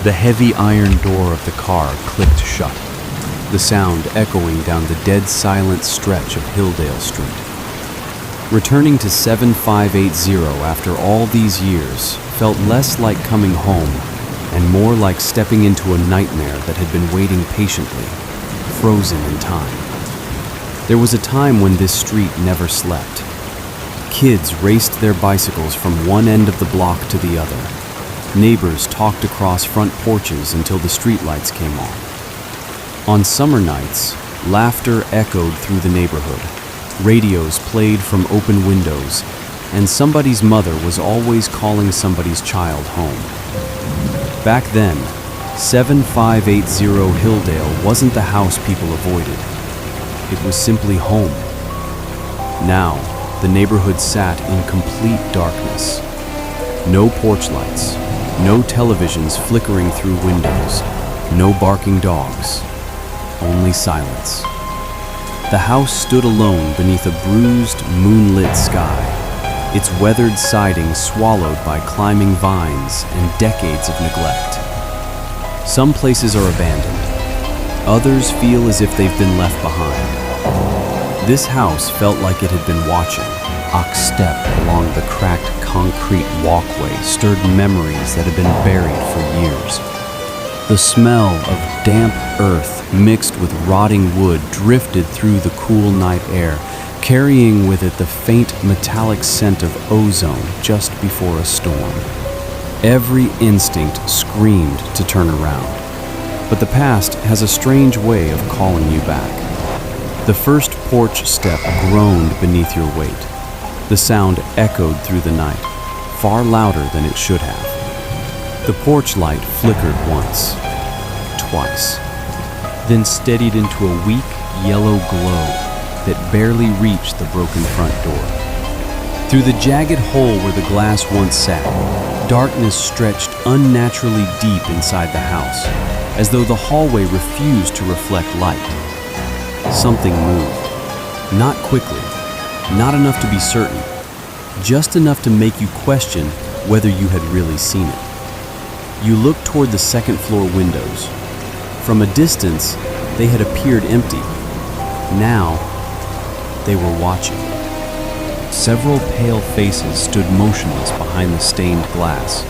The heavy iron door of the car clicked shut, the sound echoing down the dead silent stretch of Hildale Street. Returning to 7580 after all these years felt less like coming home and more like stepping into a nightmare that had been waiting patiently, frozen in time. There was a time when this street never slept. Kids raced their bicycles from one end of the block to the other. Neighbors talked across front porches until the streetlights came on. On summer nights, laughter echoed through the neighborhood. Radios played from open windows, and somebody's mother was always calling somebody's child home. Back then, 7580 Hildale wasn't the house people avoided. It was simply home. Now, the neighborhood sat in complete darkness. No porch lights, no televisions flickering through windows, no barking dogs, only silence. The house stood alone beneath a bruised, moonlit sky, its weathered siding swallowed by climbing vines and decades of neglect. Some places are abandoned. Others feel as if they've been left behind. This house felt like it had been watching. Ox step along the cracked concrete walkway stirred memories that had been buried for years. The smell of damp earth mixed with rotting wood drifted through the cool night air, carrying with it the faint metallic scent of ozone just before a storm. Every instinct screamed to turn around, but the past has a strange way of calling you back. The first porch step groaned beneath your weight. The sound echoed through the night, far louder than it should have. The porch light flickered once, twice, then steadied into a weak yellow glow that barely reached the broken front door. Through the jagged hole where the glass once sat, darkness stretched unnaturally deep inside the house, as though the hallway refused to reflect light. Something moved, not quickly, not enough to be certain, just enough to make you question whether you had really seen it. You looked toward the second floor windows. From a distance, they had appeared empty. Now, they were watching. Several pale faces stood motionless behind the stained glass,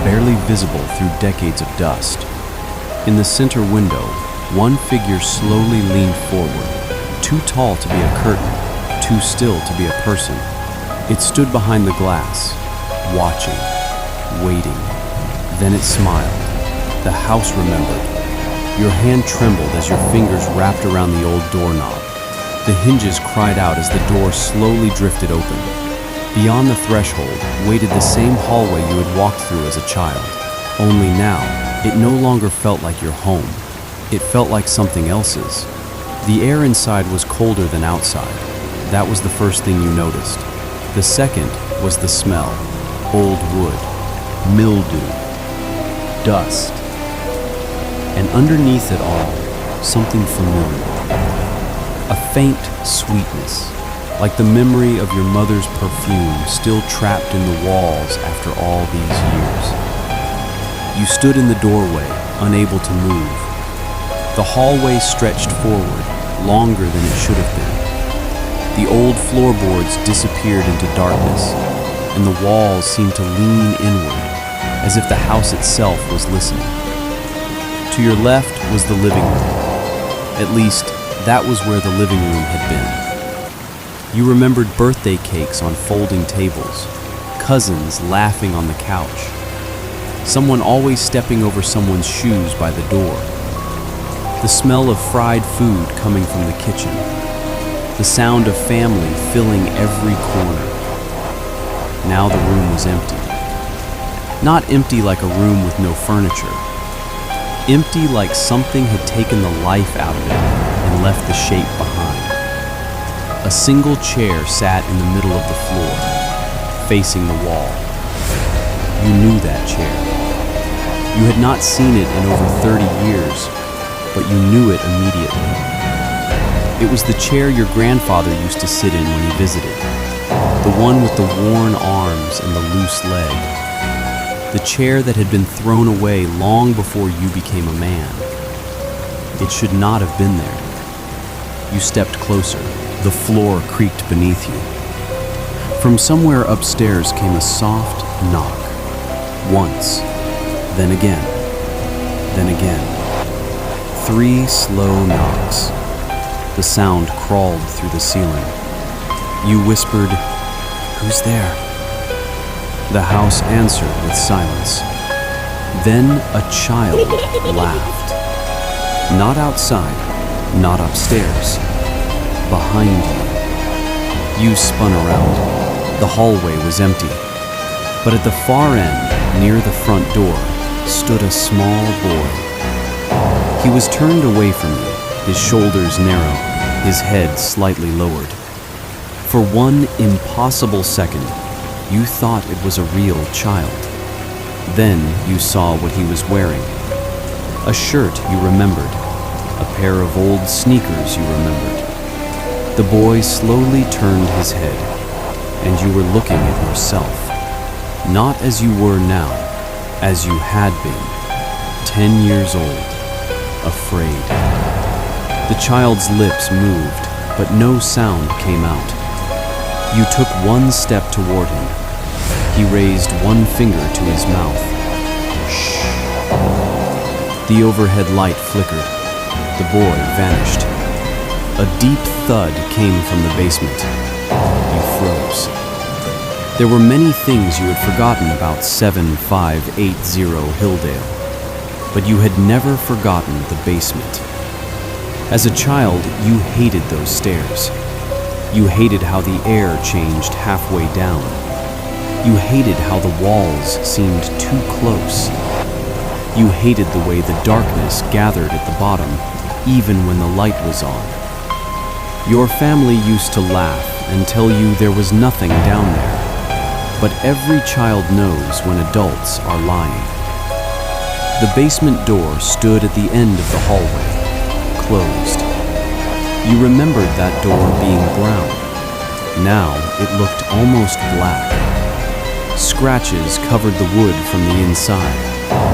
barely visible through decades of dust. In the center window, one figure slowly leaned forward, too tall to be a curtain, too still to be a person. It stood behind the glass, watching, waiting. Then it smiled. The house remembered. Your hand trembled as your fingers wrapped around the old doorknob. The hinges cried out as the door slowly drifted open. Beyond the threshold waited the same hallway you had walked through as a child. Only now, it no longer felt like your home. It felt like something else's. The air inside was colder than outside. That was the first thing you noticed. The second was the smell. Old wood, mildew, dust. And underneath it all, something familiar. A faint sweetness, like the memory of your mother's perfume still trapped in the walls after all these years. You stood in the doorway, unable to move. The hallway stretched forward, longer than it should have been. The old floorboards disappeared into darkness, and the walls seemed to lean inward, as if the house itself was listening. To your left was the living room. At least, that was where the living room had been. You remembered birthday cakes on folding tables, cousins laughing on the couch, someone always stepping over someone's shoes by the door, the smell of fried food coming from the kitchen, the sound of family filling every corner. Now the room was empty. Not empty like a room with no furniture. Empty like something had taken the life out of it and left the shape behind. A single chair sat in the middle of the floor, facing the wall. You knew that chair. You had not seen it in over 30 years, but you knew it immediately. It was the chair your grandfather used to sit in when he visited, the one with the worn arms and the loose leg. the chair that had been thrown away long before you became a man. It should not have been there. You stepped closer. The floor creaked beneath you. From somewhere upstairs came a soft knock. Once, then again, then again. 3 slow knocks. The sound crawled through the ceiling. You whispered, "Who's there?" The house answered with silence. Then a child laughed. Not outside, not upstairs, behind you. You spun around. The hallway was empty. But at the far end, near the front door, stood a small boy. He was turned away from you, his shoulders narrow, his head slightly lowered. For one impossible second, you thought it was a real child. Then you saw what he was wearing. A shirt you remembered. A pair of old sneakers you remembered. The boy slowly turned his head, and you were looking at yourself. Not as you were now, as you had been, 10 years old, afraid. The child's lips moved, but no sound came out. You took one step toward him. He raised one finger to his mouth. Shh. The overhead light flickered. The boy vanished. A deep thud came from the basement. You froze. There were many things you had forgotten about 7580 Hildale, but you had never forgotten the basement. As a child, you hated those stairs. You hated how the air changed halfway down. You hated how the walls seemed too close. You hated the way the darkness gathered at the bottom, even when the light was on. Your family used to laugh and tell you there was nothing down there, but every child knows when adults are lying. The basement door stood at the end of the hallway, closed. You remembered that door being brown. Now it looked almost black. Scratches covered the wood from the inside,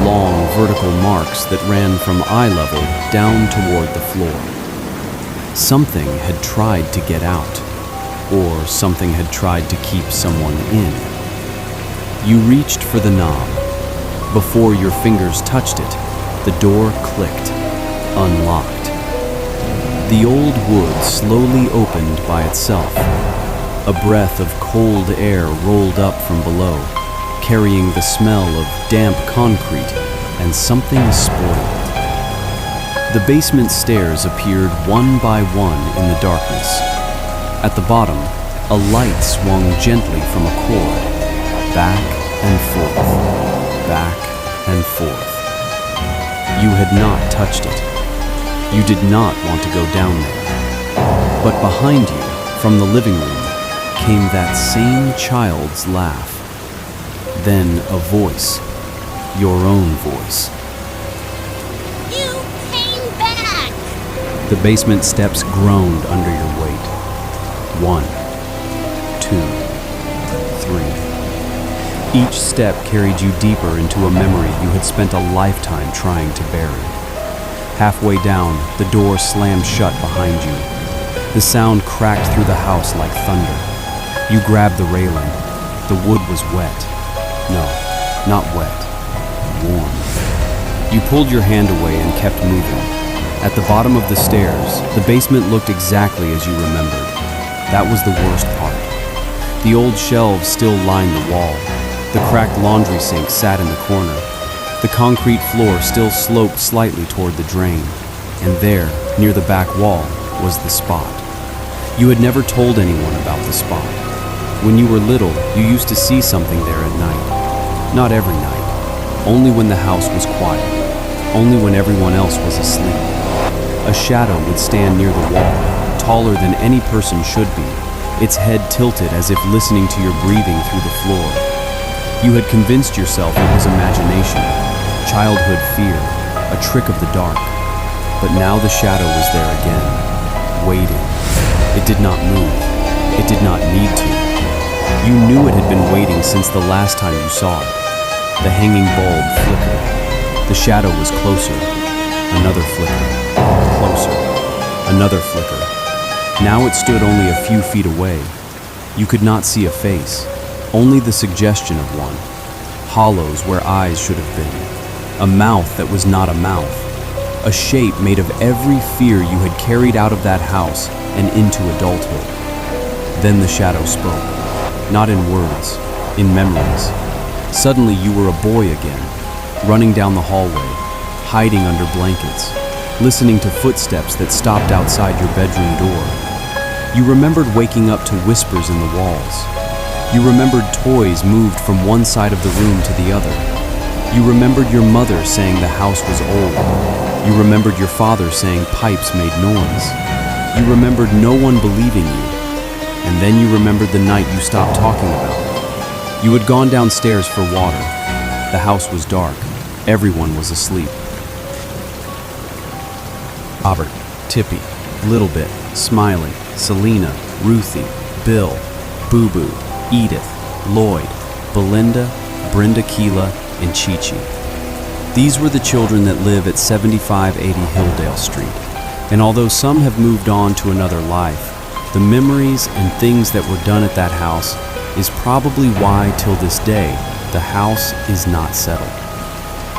long vertical marks that ran from eye level down toward the floor. Something had tried to get out, or something had tried to keep someone in. You reached for the knob. Before your fingers touched it, the door clicked, unlocked. The old wood slowly opened by itself. A breath of cold air rolled up from below, carrying the smell of damp concrete and something spoiled. The basement stairs appeared one by one in the darkness. At the bottom, a light swung gently from a cord, back and forth, back and forth. You had not touched it. You did not want to go down there. But behind you, from the living room, came that same child's laugh. Then a voice, your own voice. You came back! The basement steps groaned under your weight. 1, 2, 3. Each step carried you deeper into a memory you had spent a lifetime trying to bury. Halfway down, the door slammed shut behind you. The sound cracked through the house like thunder. You grabbed the railing. The wood was wet. No, not wet. Warm. You pulled your hand away and kept moving. At the bottom of the stairs, the basement looked exactly as you remembered. That was the worst part. The old shelves still lined the wall. The cracked laundry sink sat in the corner. The concrete floor still sloped slightly toward the drain. And there, near the back wall, was the spot. You had never told anyone about the spot. When you were little, you used to see something there at night. Not every night. Only when the house was quiet. Only when everyone else was asleep. A shadow would stand near the wall, taller than any person should be, its head tilted as if listening to your breathing through the floor. You had convinced yourself it was imagination, childhood fear, a trick of the dark. But now the shadow was there again, waiting. It did not move. It did not need to. You knew it had been waiting since the last time you saw it. The hanging bulb flickered. The shadow was closer. Another flicker. Closer. Another flicker. Now it stood only a few feet away. You could not see a face, only the suggestion of one. Hollows where eyes should have been. A mouth that was not a mouth. A shape made of every fear you had carried out of that house and into adulthood. Then the shadow spoke, not in words, in memories. Suddenly you were a boy again, running down the hallway, hiding under blankets, listening to footsteps that stopped outside your bedroom door. You remembered waking up to whispers in the walls. You remembered toys moved from one side of the room to the other. You remembered your mother saying the house was old. You remembered your father saying pipes made noise. You remembered no one believing you. And then you remembered the night you stopped talking about it. You had gone downstairs for water. The house was dark. Everyone was asleep. Robert, Tippy, Little Bit, Smiley, Selena, Ruthie, Bill, Boo Boo, Edith, Lloyd, Belinda, Brenda Keela, and Chi-Chi. These were the children that live at 7580 Hildale Street. And although some have moved on to another life, the memories and things that were done at that house is probably why, till this day, the house is not settled.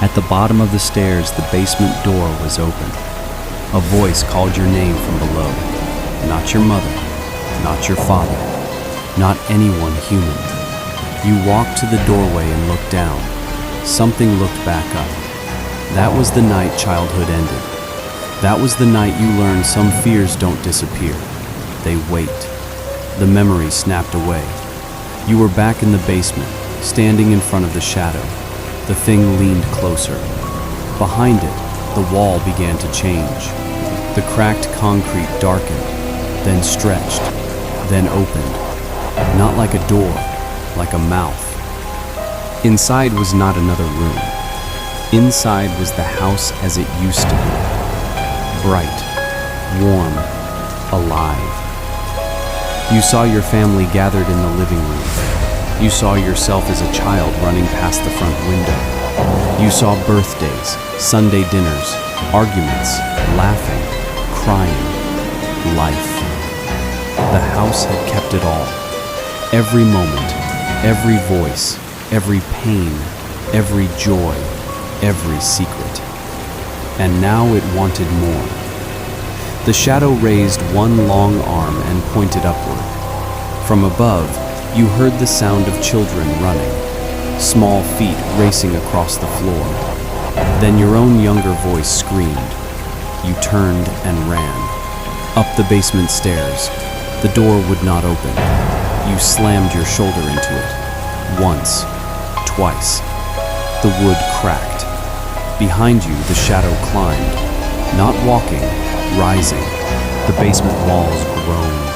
At the bottom of the stairs, the basement door was open. A voice called your name from below. Not your mother, not your father, not anyone human. You walked to the doorway and looked down. Something looked back up. That was the night childhood ended. That was the night you learned some fears don't disappear. They wait. The memory snapped away. You were back in the basement, standing in front of the shadow. The thing leaned closer. Behind it, the wall began to change. The cracked concrete darkened, then stretched, then opened. Not like a door, like a mouth. Inside was not another room. Inside was the house as it used to be. Bright, warm, alive. You saw your family gathered in the living room. You saw yourself as a child running past the front window. You saw birthdays, Sunday dinners, arguments, laughing, crying, life. The house had kept it all. Every moment, every voice, every pain, every joy, every secret. And now it wanted more. The shadow raised one long arm and pointed upward. From above, you heard the sound of children running, small feet racing across the floor. Then your own younger voice screamed. You turned and ran. Up the basement stairs. The door would not open. You slammed your shoulder into it. Once, twice. The wood cracked. Behind you, the shadow climbed, not walking, rising. The basement walls groaned.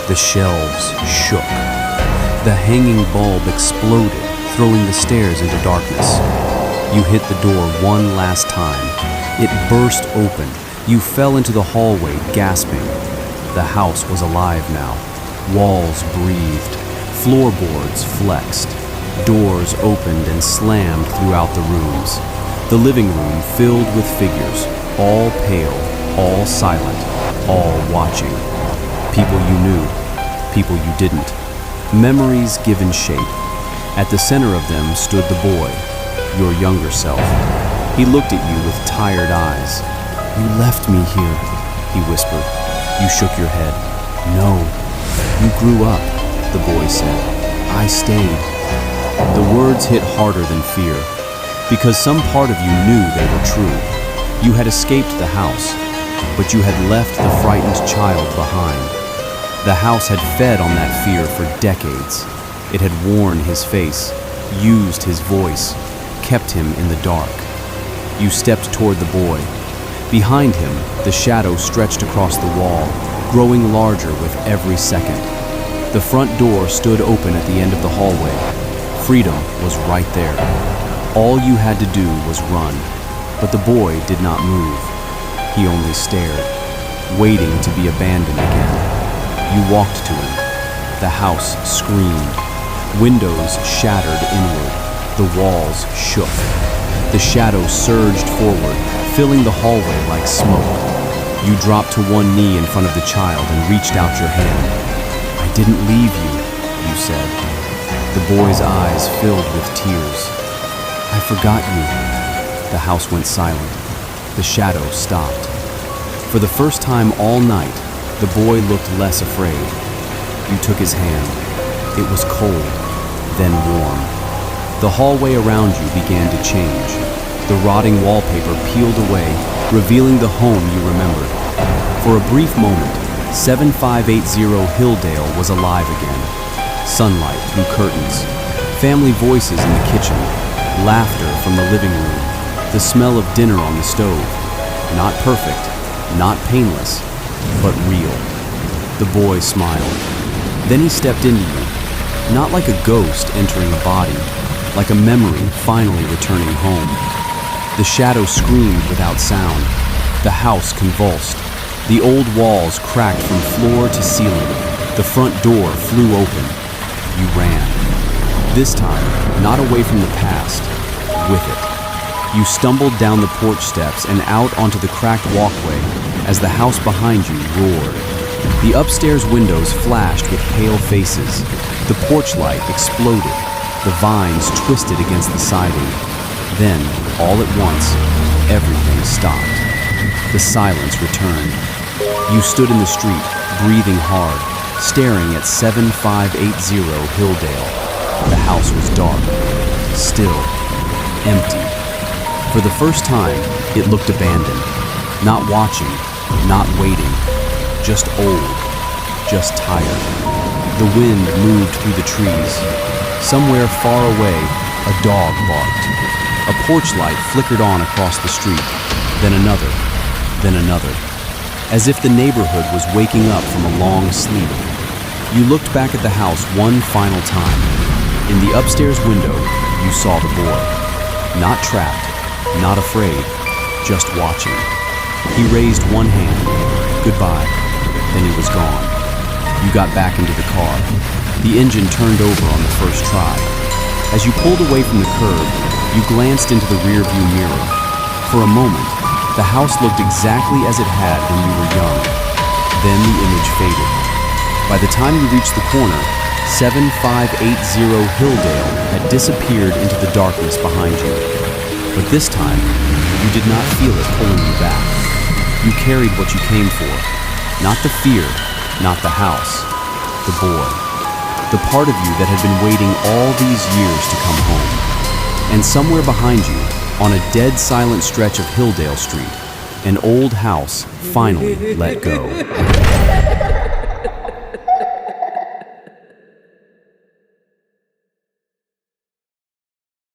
The shelves shook. The hanging bulb exploded, throwing the stairs into darkness. You hit the door one last time. It burst open. You fell into the hallway, gasping. The house was alive now. Walls breathed. Floorboards flexed. Doors opened and slammed throughout the rooms. The living room filled with figures, all pale, all silent, all watching. People you knew, people you didn't. Memories given shape. At the center of them stood the boy, your younger self. He looked at you with tired eyes. "You left me here," he whispered. You shook your head. "No, you grew up," the boy said. "I stayed." The words hit harder than fear, because some part of you knew they were true. You had escaped the house, but you had left the frightened child behind. The house had fed on that fear for decades. It had worn his face, used his voice, kept him in the dark. You stepped toward the boy. Behind him, the shadow stretched across the wall, growing larger with every second. The front door stood open at the end of the hallway. Freedom was right there. All you had to do was run, but the boy did not move. He only stared, waiting to be abandoned again. You walked to him. The house screamed. Windows shattered inward. The walls shook. The shadows surged forward, filling the hallway like smoke. You dropped to one knee in front of the child and reached out your hand. "I didn't leave you," you said. The boy's eyes filled with tears. "I forgot you." The house went silent. The shadows stopped. For the first time all night, the boy looked less afraid. You took his hand. It was cold, then warm. The hallway around you began to change. The rotting wallpaper peeled away, revealing the home you remembered. For a brief moment, 7580 Hildale was alive again. Sunlight through curtains, family voices in the kitchen, laughter from the living room, the smell of dinner on the stove. Not perfect, not painless, but real. The boy smiled. Then he stepped into you, not like a ghost entering a body, like a memory finally returning home. The shadow screamed without sound. The house convulsed. The old walls cracked from floor to ceiling. The front door flew open. You ran. This time, not away from the past, with it. You stumbled down the porch steps and out onto the cracked walkway as the house behind you roared. The upstairs windows flashed with pale faces. The porch light exploded. The vines twisted against the siding. Then, all at once, everything stopped. The silence returned. You stood in the street, breathing hard, staring at 7580 Hildale. The house was dark, still, empty. For the first time, it looked abandoned. Not watching, not waiting. Just old, just tired. The wind moved through the trees. Somewhere far away, a dog barked. A porch light flickered on across the street, then another, then another. As if the neighborhood was waking up from a long sleep. You looked back at the house one final time. In the upstairs window, you saw the boy. Not trapped, not afraid, just watching. He raised one hand. Goodbye. Then he was gone. You got back into the car. The engine turned over on the first try. As you pulled away from the curb, you glanced into the rearview mirror. For a moment, the house looked exactly as it had when you were young. Then the image faded. By the time you reached the corner, 7580 Hildale had disappeared into the darkness behind you. But this time, you did not feel it pulling you back. You carried what you came for. Not the fear, not the house, the boy. The part of you that had been waiting all these years to come home. And somewhere behind you, on a dead silent stretch of Hildale Street, an old house finally let go.